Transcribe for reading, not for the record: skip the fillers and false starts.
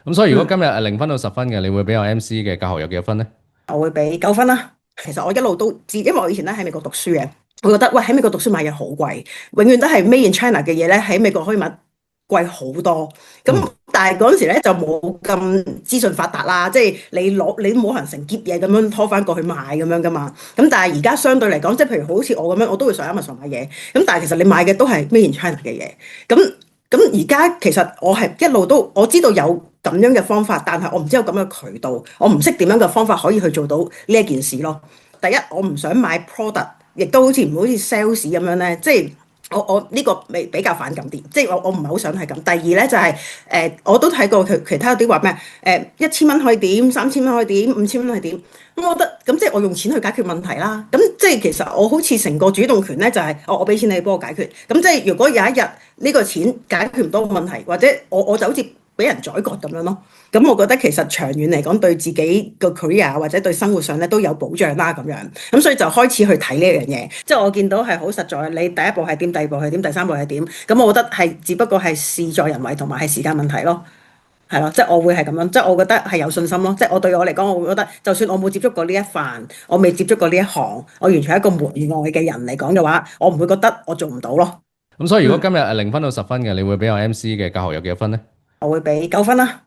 咁所以如果嗯，今日0分到10分嘅，你會俾我 MC 嘅教學有幾多分呢？我會俾9分啦。其實我一路都知，因為我以前咧喺美國讀書嘅，我覺得喂喺美國讀書買嘢好貴，永遠都係 Made in China 嘅嘢咧喺美國可以買貴好多。嗯，咁但係嗰陣時咧就冇咁資訊發達啦，即係你冇可能成篋嘢咁樣拖翻過去買咁樣噶嘛。咁但係而家相對嚟講，即係譬如好似我咁樣，我都會上 Amazon 買嘢。咁但係其實你買嘅都係 Made in China 嘅嘢。咁咁而家其實我係一路都我知道有咁樣嘅方法，但係我唔知有咁樣嘅渠道，我唔識點樣嘅方法可以去做到呢一件事咯。第一，我唔想買 product，亦都好似 sales 咁樣咧，即係我呢個比較反感啲，即係我唔係好想係咁。第二咧就係、我都睇過佢其他啲話咩1000蚊可以點，3000蚊可以點，5000蚊可以點。咁我覺得咁即係我用錢去解決問題啦。咁即係其實我好似成個主動權咧就係、我俾錢你幫我解決。咁即係如果有一日呢個錢解決唔到個問題，或者我就好似俾人宰割咁樣咯。咁我覺得其實長遠嚟講，對自己個 career 或者對生活上咧都有保障啦咁樣。咁所以就開始去睇呢樣嘢，即係我見到係好實在。你第一步係點，第二步係點，第三步係點？咁我覺得係只不過係事在人為同埋係時間問題咯。係咯，即係我會係咁樣，即係我覺得係有信心咯。即係我對我嚟講，我會覺得就算我冇接觸過呢一範，我未接觸過呢一行，我完全係一個門外嘅人嚟講嘅話，我唔會覺得我做唔到咯。咁所以如果嗯，今日0分到10分嘅，你會俾我 MC 嘅教學有幾多分呢？我會俾9分啦。